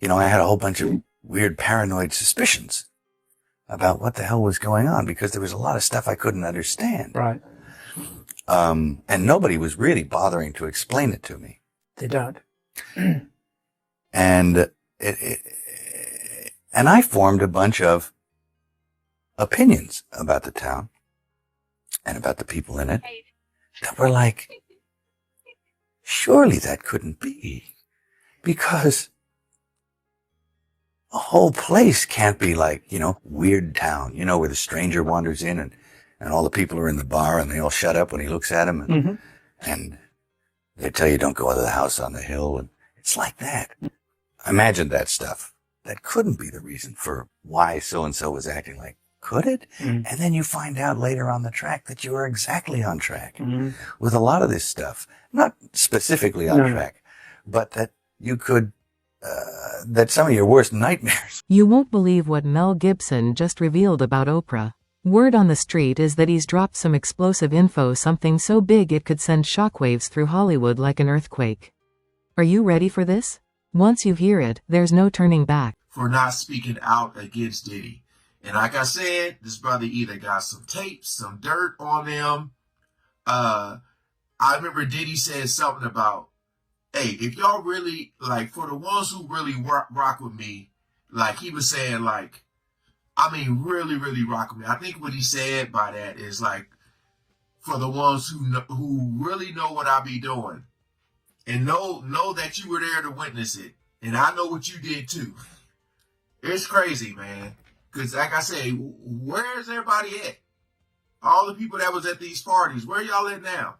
I had a whole bunch of weird paranoid suspicions about what the hell was going on because there was a lot of stuff I couldn't understand. Right. And nobody was really bothering to explain it to me. They don't. And and I formed a bunch of opinions about the town and about the people in it that were like, surely that couldn't be, because a whole place can't be like, weird town, where the stranger wanders in and all the people are in the bar and they all shut up when he looks at them and they tell you don't go out of the house on the hill. And it's like that. Imagine that stuff. That couldn't be the reason for why so-and-so was acting like, could it? And then you find out later on the track that you are exactly on track with a lot of this stuff. Not specifically on track, but that you could, that some of your worst nightmares. You won't believe what Mel Gibson just revealed about Oprah. Word on the street is that he's dropped some explosive info, something so big it could send shockwaves through Hollywood like an earthquake. Are you ready for this? Once you hear it, there's no turning back. For not speaking out against Diddy. And like I said, this brother either got some tapes, some dirt on them. I remember Diddy said something about, hey, if y'all really, like, for the ones who really rock with me, like, he was saying, like, really, really rock with me. I think what he said by that is, like, for the ones who really know what I be doing and know that you were there to witness it. And I know what you did, too. It's crazy, man. Because, like I say, where's everybody at? All the people that was at these parties, where y'all at now?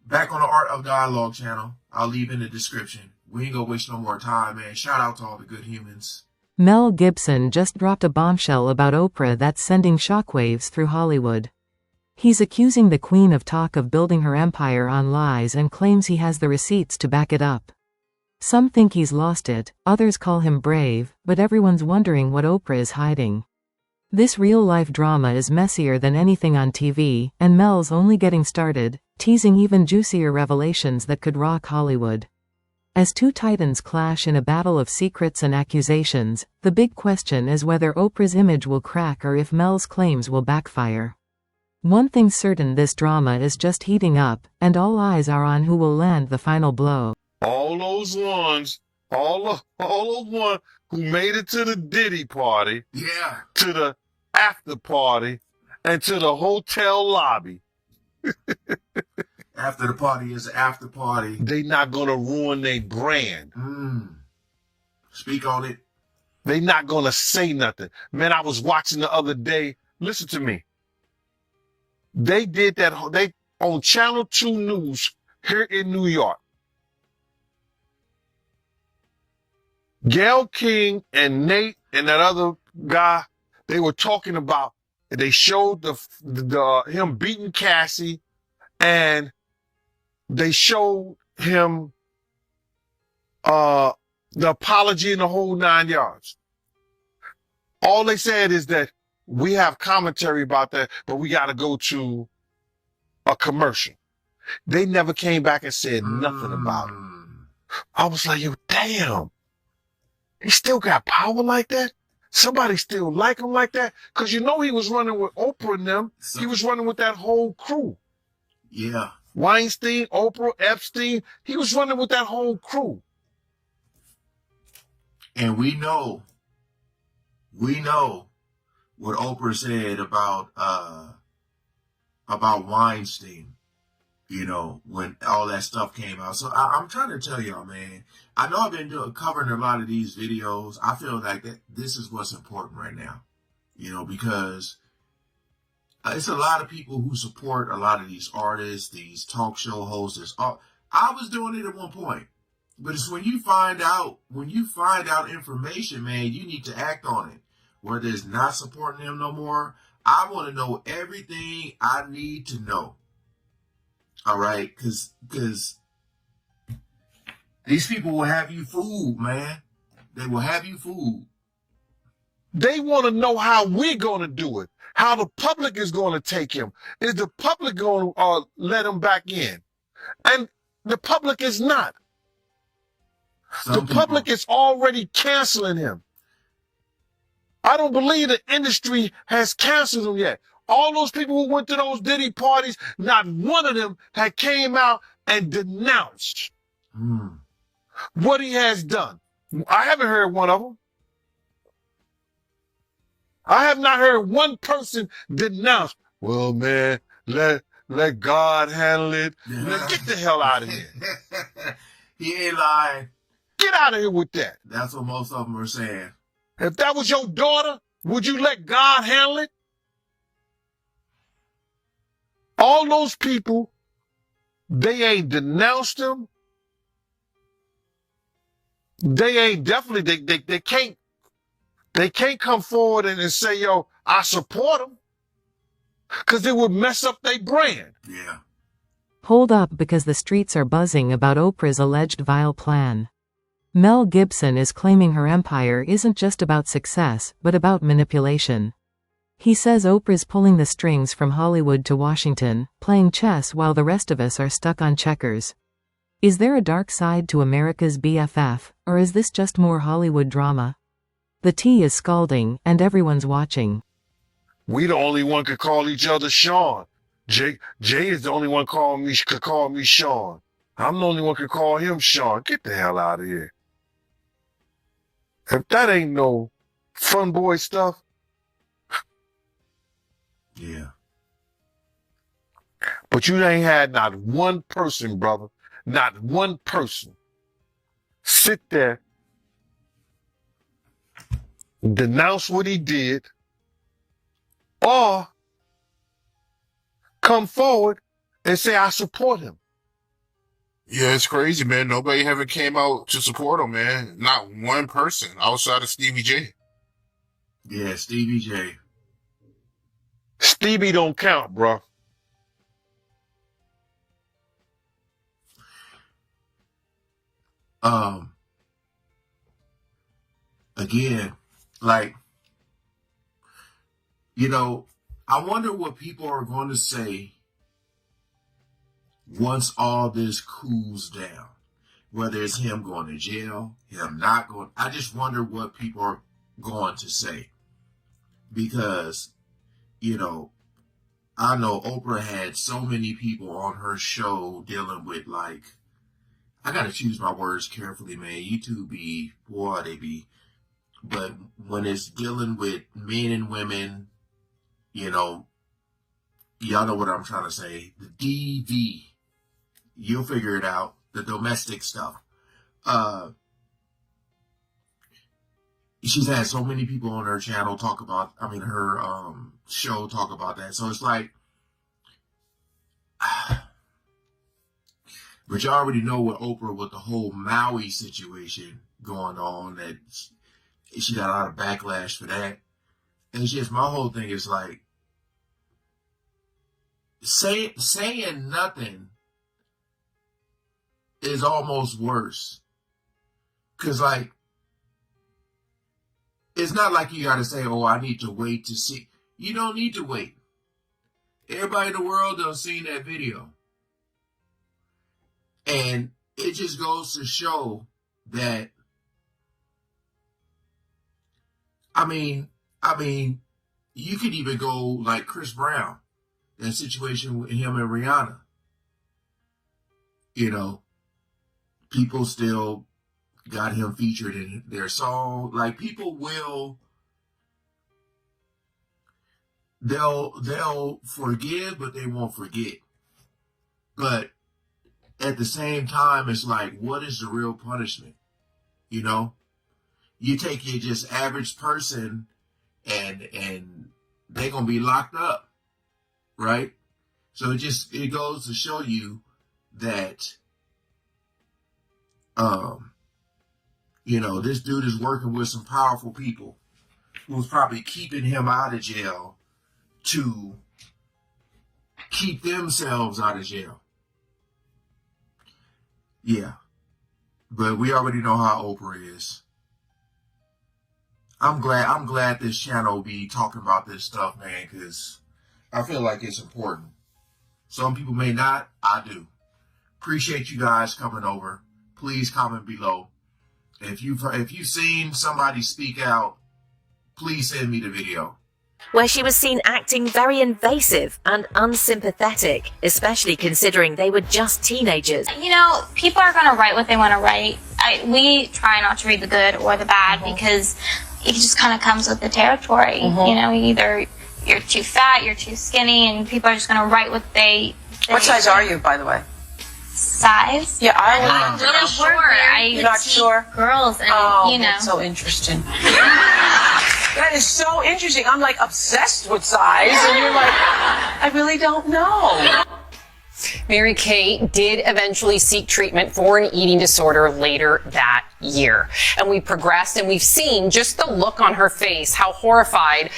Back on the Art of Dialogue channel. I'll leave in the description. We ain't gonna waste no more time, man. Shout out to all the good humans. Mel Gibson just dropped a bombshell about Oprah that's sending shockwaves through Hollywood. He's accusing the Queen of Talk of building her empire on lies and claims he has the receipts to back it up. Some think he's lost it, others call him brave, but everyone's wondering what Oprah is hiding. This real-life drama is messier than anything on TV, and Mel's only getting started, teasing even juicier revelations that could rock Hollywood. As two titans clash in a battle of secrets and accusations, the big question is whether Oprah's image will crack or if Mel's claims will backfire. One thing's certain, this drama is just heating up, and all eyes are on who will land the final blow. All those ones who made it to the Diddy party, to the after party, and to the hotel lobby. After the party is after party. They not gonna ruin their brand. Speak on it. They not gonna say nothing. Man, I was watching the other day. Listen to me. They did that. They on Channel 2 News here in New York. Gayle King and Nate and that other guy, they were talking about, they showed the him beating Cassie, and they showed him the apology and the whole 9 yards. All they said is that we have commentary about that, but we got to go to a commercial. They never came back and said nothing about it. I was like, yo, damn. He still got power like that? Somebody still like him like that? Because he was running with Oprah and them. He was running with that whole crew. Yeah. Weinstein, Oprah, Epstein. He was running with that whole crew. And we know what Oprah said about Weinstein, when all that stuff came out. So I'm trying to tell y'all, man, I know I've been covering a lot of these videos. I feel like that this is what's important right now, because it's a lot of people who support a lot of these artists, these talk show hosts. I was doing it at one point, but it's when you find out information, man, you need to act on it. Whether it's not supporting them no more, I want to know everything I need to know. All right, because these people will have you fooled, man. They will have you fooled. They want to know how we're going to do it, how the public is going to take him. Is the public going to let him back in? And the public is not. The public is already canceling him. I don't believe the industry has canceled him yet. All those people who went to those Diddy parties, not one of them had came out and denounced what he has done. I haven't heard one of them. I have not heard one person denounce, well, man, let God handle it. Man, get the hell out of here. He ain't lying. Get out of here with that. That's what most of them are saying. If that was your daughter, would you let God handle it? All those people, they ain't denounced him. They ain't definitely, they can't come forward and say, yo, I support him. Because it would mess up their brand. Yeah. Hold up, because the streets are buzzing about Oprah's alleged vile plan. Mel Gibson is claiming her empire isn't just about success, but about manipulation. He says Oprah's pulling the strings from Hollywood to Washington, playing chess while the rest of us are stuck on checkers. Is there a dark side to America's BFF, or is this just more Hollywood drama? The tea is scalding, and everyone's watching. We the only one could call each other Sean. Jay is the only one could call me Sean. I'm the only one could call him Sean. Get the hell out of here. If that ain't no fun boy stuff. Yeah. But you ain't had not one person, brother, not one person sit there, denounce what he did, or come forward and say, I support him. Yeah, it's crazy, man. Nobody ever came out to support him, man. Not one person outside of Stevie J. Yeah, Stevie J. Stevie don't count, bro. Again, like, you know, I wonder what people are going to say once all this cools down. Whether it's him going to jail, him not going. I just wonder what people are going to say. Because, you know, I know Oprah had so many people on her show dealing with, like, I got to choose my words carefully, man. YouTube be, boy, they be. But when it's dealing with men and women, you know, y'all know what I'm trying to say. The DV, you'll figure it out. The domestic stuff. She's had so many people on her channel talk about, her show talk about that. So it's like, but you already know what Oprah with the whole Maui situation going on, that she got a lot of backlash for that. And it's just, my whole thing is like, saying nothing is almost worse. Cause like, it's not like you gotta say, oh, I need to wait to see. You don't need to wait. Everybody in the world done seen that video. And it just goes to show that, you could even go like Chris Brown, that situation with him and Rihanna. You know, people still got him featured in their song. Like, people they'll forgive, but they won't forget. But at the same time, it's like, what is the real punishment? You know, you take your just average person and they're going to be locked up, right? So it goes to show you that, this dude is working with some powerful people who's probably keeping him out of jail to keep themselves out of jail. Yeah. But we already know how Oprah is. I'm glad this channel be talking about this stuff, man, because I feel like it's important. Some people may not. I do. Appreciate you guys coming over. Please comment below. If you've seen somebody speak out, please send me the video. Where she was seen acting very invasive and unsympathetic, especially considering they were just teenagers. You know, people are going to write what they want to write. We try not to read the good or the bad because it just kind of comes with the territory. You know, either you're too fat, you're too skinny, and people are just going to write what they What size are you, by the way? Size? Yeah, I'm really sure. You're not sure? Girls, and you know. That's so interesting. That is so interesting. I'm like obsessed with size, and you're like, I really don't know. Mary-Kate did eventually seek treatment for an eating disorder later that year. And we progressed and we've seen just the look on her face, how horrified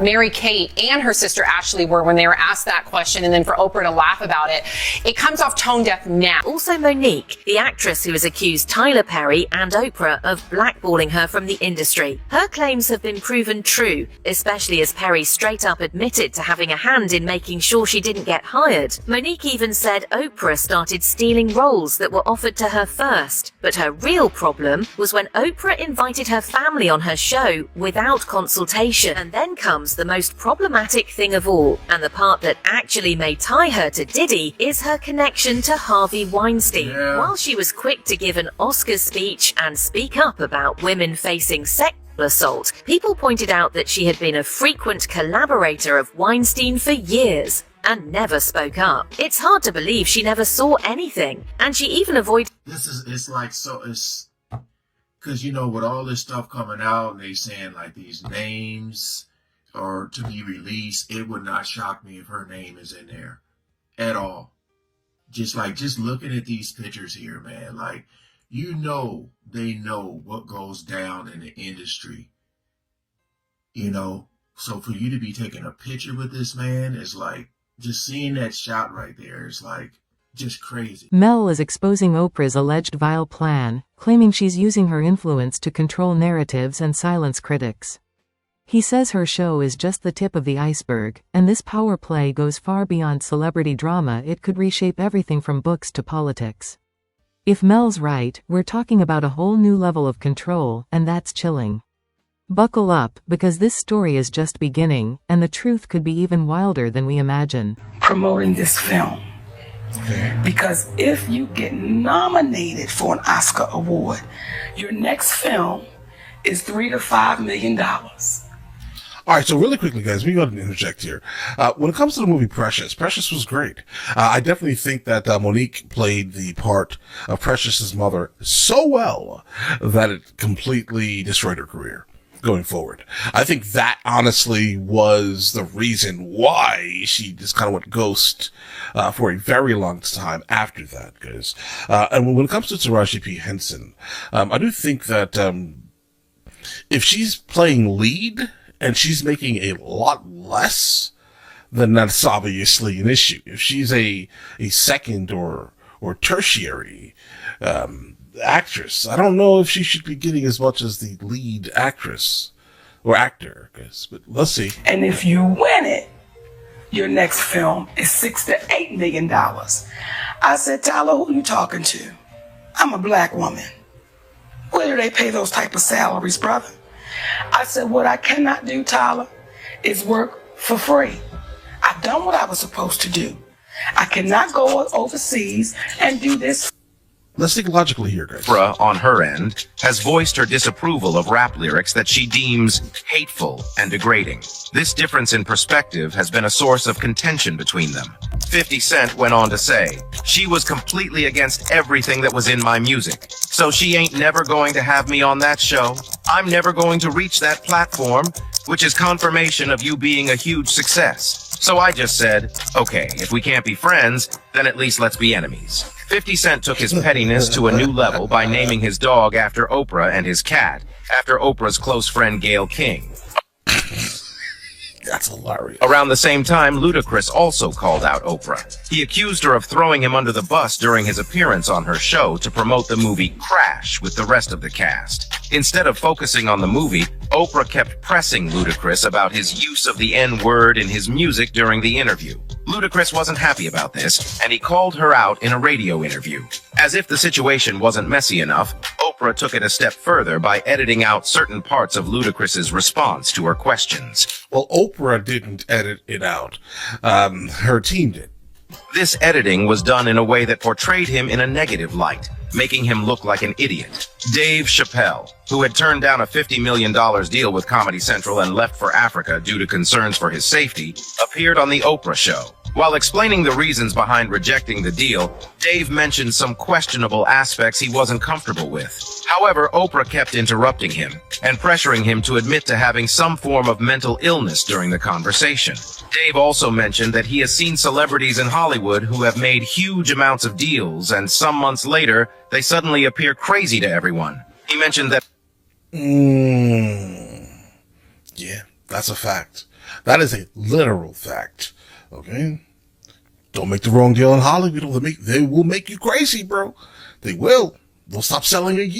Mary-Kate and her sister Ashley were when they were asked that question, and then for Oprah to laugh about it. It comes off tone deaf now. Also Monique, the actress who has accused Tyler Perry and Oprah of blackballing her from the industry. Her claims have been proven true, especially as Perry straight up admitted to having a hand in making sure she didn't get hired. Monique even said Oprah started stealing roles that were offered to her first, but her real problem was when Oprah invited her family on her show without consultation. And then comes the most problematic thing of all, and the part that actually may tie her to Diddy is her connection to Harvey Weinstein. Yeah. While she was quick to give an Oscars speech and speak up about women facing sexual assault, people pointed out that she had been a frequent collaborator of Weinstein for years and never spoke up. It's hard to believe she never saw anything, and she even avoided. It's because, you know, with all this stuff coming out and they saying like these names are to be released, it would not shock me if her name is in there at all. Just looking at these pictures here, man, like, you know, they know what goes down in the industry, you know. So for you to be taking a picture with this man is like, just seeing that shot right there is like just crazy. Mel is exposing Oprah's alleged vile plan, claiming she's using her influence to control narratives and silence critics. He says her show is just the tip of the iceberg, and this power play goes far beyond celebrity drama. It could reshape everything from books to politics. If Mel's right, we're talking about a whole new level of control, and that's chilling. Buckle up, because this story is just beginning, and the truth could be even wilder than we imagine. Promoting this film. Because if you get nominated for an Oscar award, your next film is $3 to $5 million. All right, so really quickly, guys, we got to interject here. When it comes to the movie Precious was great. I definitely think that Monique played the part of Precious's mother so well that it completely destroyed her career going forward. I think that honestly was the reason why she just kind of went ghost for a very long time after that, guys. And when it comes to Taraji P. Henson, I do think that if she's playing lead and she's making a lot less, then that's obviously an issue. If she's a second or tertiary actress, I don't know if she should be getting as much as the lead actress or actor, guys, but let's see. And if you win it, your next film is $6 to $8 million. I said, Tyler, who you talking to? I'm a black woman. Where do they pay those type of salaries, brother? I said, what I cannot do, Tyler, is work for free. I've done what I was supposed to do. I cannot go overseas and do this. Let's think logically here, guys. Oprah, on her end, has voiced her disapproval of rap lyrics that she deems hateful and degrading. This difference in perspective has been a source of contention between them. 50 Cent went on to say, "She was completely against everything that was in my music. So she ain't never going to have me on that show. I'm never going to reach that platform, which is confirmation of you being a huge success. So I just said, okay, if we can't be friends, then at least let's be enemies." 50 Cent took his pettiness to a new level by naming his dog after Oprah and his cat after Oprah's close friend Gayle King. That's hilarious. Around the same time, Ludacris also called out Oprah. He accused her of throwing him under the bus during his appearance on her show to promote the movie Crash with the rest of the cast. Instead of focusing on the movie, Oprah kept pressing Ludacris about his use of the N-word in his music during the interview. Ludacris wasn't happy about this, and he called her out in a radio interview. As if the situation wasn't messy enough, Oprah Oprah took it a step further by editing out certain parts of Ludacris's response to her questions. Well, Oprah didn't edit it out. Her team did. This editing was done in a way that portrayed him in a negative light, making him look like an idiot. Dave Chappelle, who had turned down a $50 million deal with Comedy Central and left for Africa due to concerns for his safety, appeared on The Oprah Show. While explaining the reasons behind rejecting the deal, Dave mentioned some questionable aspects he wasn't comfortable with. However, Oprah kept interrupting him and pressuring him to admit to having some form of mental illness during the conversation. Dave also mentioned that he has seen celebrities in Hollywood who have made huge amounts of deals, and some months later, they suddenly appear crazy to everyone. He mentioned that... Yeah, that's a fact. That is a literal fact. Okay? Don't make the wrong deal in Hollywood. They will make you crazy, bro. They will. They'll stop selling your yeast.